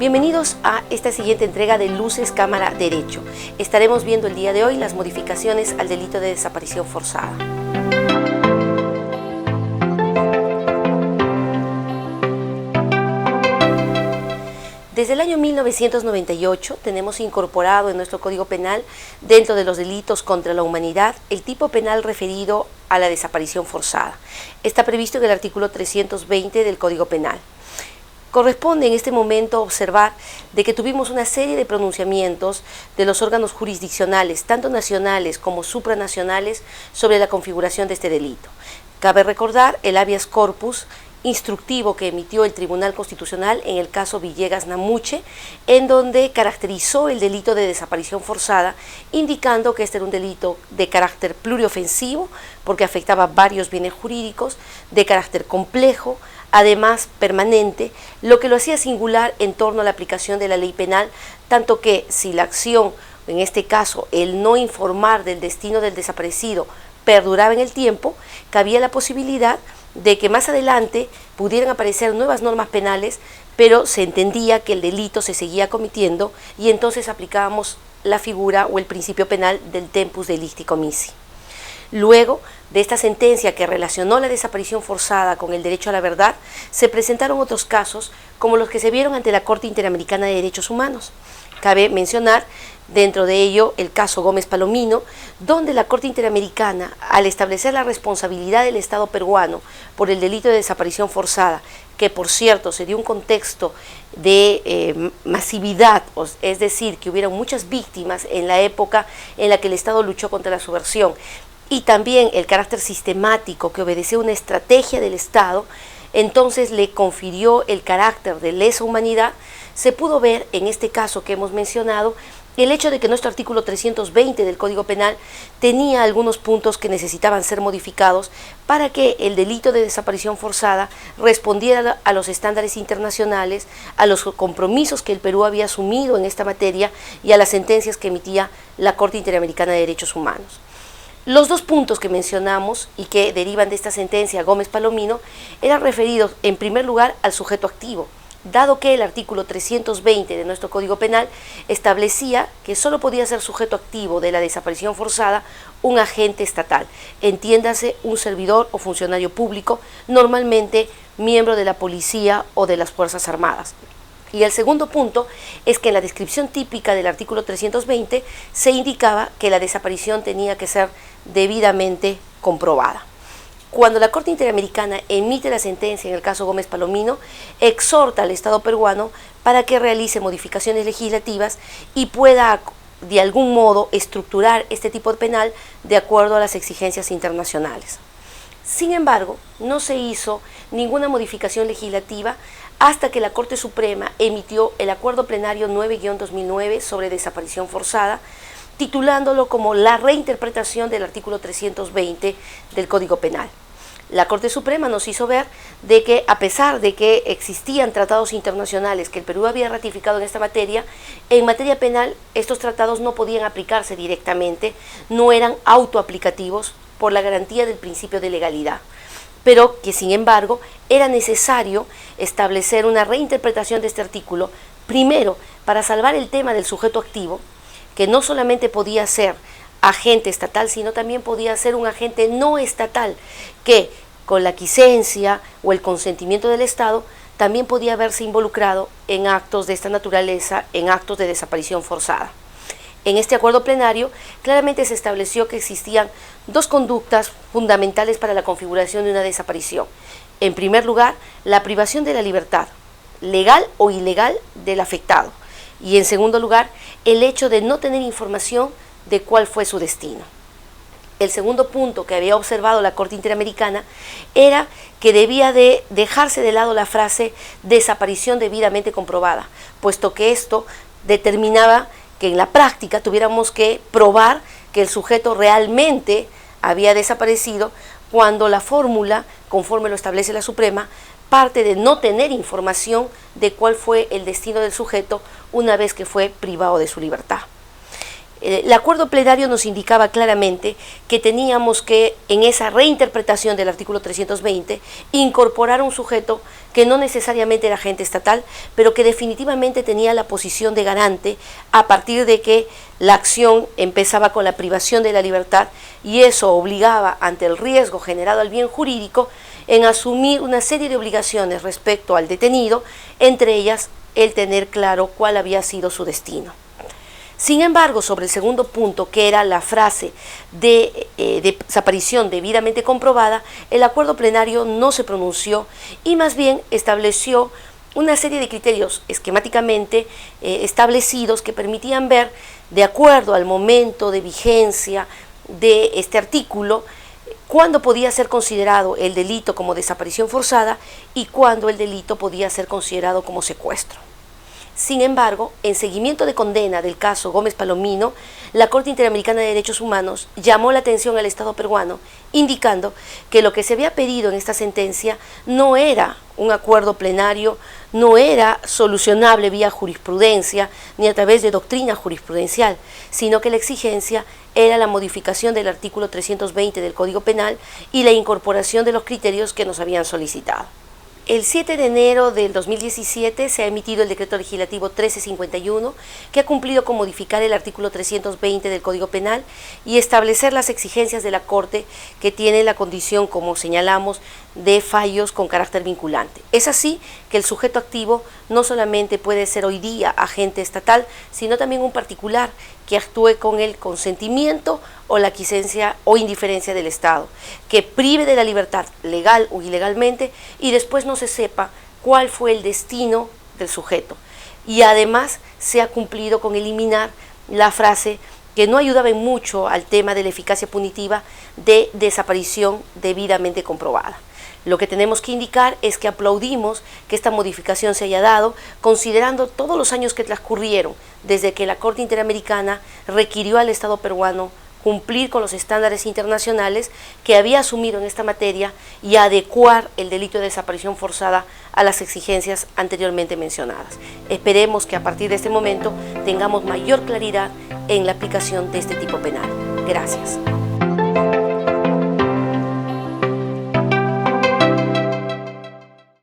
Bienvenidos a esta siguiente entrega de Luces Cámara Derecho. Estaremos viendo el día de hoy las modificaciones al delito de desaparición forzada. Desde el año 1998 tenemos incorporado en nuestro Código Penal, dentro de los delitos contra la humanidad, el tipo penal referido a la desaparición forzada. Está previsto en el artículo 320 del Código Penal. Corresponde en este momento observar de que tuvimos una serie de pronunciamientos de los órganos jurisdiccionales, tanto nacionales como supranacionales, sobre la configuración de este delito. Cabe recordar el habeas corpus instructivo que emitió el Tribunal Constitucional en el caso Villegas Namuche, en donde caracterizó el delito de desaparición forzada, indicando que este era un delito de carácter pluriofensivo, porque afectaba varios bienes jurídicos, de carácter complejo, además permanente, lo que lo hacía singular en torno a la aplicación de la ley penal, tanto que si la acción, en este caso el no informar del destino del desaparecido, perduraba en el tiempo, cabía la posibilidad de que más adelante pudieran aparecer nuevas normas penales, pero se entendía que el delito se seguía cometiendo y entonces aplicábamos la figura o el principio penal del tempus delicti commissi. Luego de esta sentencia que relacionó la desaparición forzada con el derecho a la verdad, se presentaron otros casos como los que se vieron ante la Corte Interamericana de Derechos Humanos. Cabe mencionar dentro de ello el caso Gómez Palomino, donde la Corte Interamericana, al establecer la responsabilidad del Estado peruano por el delito de desaparición forzada, que por cierto se dio un contexto de masividad, es decir, que hubieron muchas víctimas en la época en la que el Estado luchó contra la subversión, y también el carácter sistemático que obedeció una estrategia del Estado, entonces le confirió el carácter de lesa humanidad. Se pudo ver en este caso que hemos mencionado el hecho de que nuestro artículo 320 del Código Penal tenía algunos puntos que necesitaban ser modificados para que el delito de desaparición forzada respondiera a los estándares internacionales, a los compromisos que el Perú había asumido en esta materia y a las sentencias que emitía la Corte Interamericana de Derechos Humanos. Los dos puntos que mencionamos y que derivan de esta sentencia Gómez Palomino eran referidos en primer lugar al sujeto activo, dado que el artículo 320 de nuestro Código Penal establecía que solo podía ser sujeto activo de la desaparición forzada un agente estatal, entiéndase un servidor o funcionario público, normalmente miembro de la policía o de las Fuerzas Armadas. Y el segundo punto es que en la descripción típica del artículo 320 se indicaba que la desaparición tenía que ser debidamente comprobada. Cuando la Corte Interamericana emite la sentencia en el caso Gómez Palomino, exhorta al Estado peruano para que realice modificaciones legislativas y pueda de algún modo estructurar este tipo de penal de acuerdo a las exigencias internacionales. Sin embargo, no se hizo ninguna modificación legislativa hasta que la Corte Suprema emitió el Acuerdo Plenario 9-2009 sobre desaparición forzada, titulándolo como la reinterpretación del artículo 320 del Código Penal. La Corte Suprema nos hizo ver de que, a pesar de que existían tratados internacionales que el Perú había ratificado en esta materia, en materia penal estos tratados no podían aplicarse directamente, no eran autoaplicativos por la garantía del principio de legalidad, pero que sin embargo era necesario establecer una reinterpretación de este artículo, primero para salvar el tema del sujeto activo, que no solamente podía ser agente estatal, sino también podía ser un agente no estatal, que con la quiescencia o el consentimiento del Estado también podía haberse involucrado en actos de esta naturaleza, en actos de desaparición forzada. En este acuerdo plenario claramente se estableció que existían dos conductas fundamentales para la configuración de una desaparición. En primer lugar, la privación de la libertad, legal o ilegal, del afectado. Y en segundo lugar, el hecho de no tener información de cuál fue su destino. El segundo punto que había observado la Corte Interamericana era que debía de dejarse de lado la frase desaparición debidamente comprobada, puesto que esto determinaba que en la práctica tuviéramos que probar que el sujeto realmente había desaparecido, cuando la fórmula, conforme lo establece la Suprema, parte de no tener información de cuál fue el destino del sujeto una vez que fue privado de su libertad. El acuerdo plenario nos indicaba claramente que teníamos que, en esa reinterpretación del artículo 320, incorporar un sujeto que no necesariamente era agente estatal, pero que definitivamente tenía la posición de garante a partir de que la acción empezaba con la privación de la libertad y eso obligaba, ante el riesgo generado al bien jurídico, en asumir una serie de obligaciones respecto al detenido, entre ellas el tener claro cuál había sido su destino. Sin embargo, sobre el segundo punto, que era la frase de desaparición debidamente comprobada, el acuerdo plenario no se pronunció y más bien estableció una serie de criterios esquemáticamente establecidos que permitían ver, de acuerdo al momento de vigencia de este artículo, cuándo podía ser considerado el delito como desaparición forzada y cuándo el delito podía ser considerado como secuestro. Sin embargo, en seguimiento de condena del caso Gómez Palomino, la Corte Interamericana de Derechos Humanos llamó la atención al Estado peruano, indicando que lo que se había pedido en esta sentencia no era un acuerdo plenario, no era solucionable vía jurisprudencia ni a través de doctrina jurisprudencial, sino que la exigencia era la modificación del artículo 320 del Código Penal y la incorporación de los criterios que nos habían solicitado. El 7 de enero del 2017 se ha emitido el decreto legislativo 1351, que ha cumplido con modificar el artículo 320 del Código Penal y establecer las exigencias de la Corte que tiene la condición, como señalamos, de fallos con carácter vinculante. Es así que el sujeto activo no solamente puede ser hoy día agente estatal, sino también un particular que actúe con el consentimiento o la aquiescencia o indiferencia del Estado, que prive de la libertad legal o ilegalmente y después no se sepa cuál fue el destino del sujeto. Y además se ha cumplido con eliminar la frase que no ayudaba en mucho al tema de la eficacia punitiva de desaparición debidamente comprobada. Lo que tenemos que indicar es que aplaudimos que esta modificación se haya dado, considerando todos los años que transcurrieron desde que la Corte Interamericana requirió al Estado peruano cumplir con los estándares internacionales que había asumido en esta materia y adecuar el delito de desaparición forzada a las exigencias anteriormente mencionadas. Esperemos que a partir de este momento tengamos mayor claridad en la aplicación de este tipo penal. Gracias.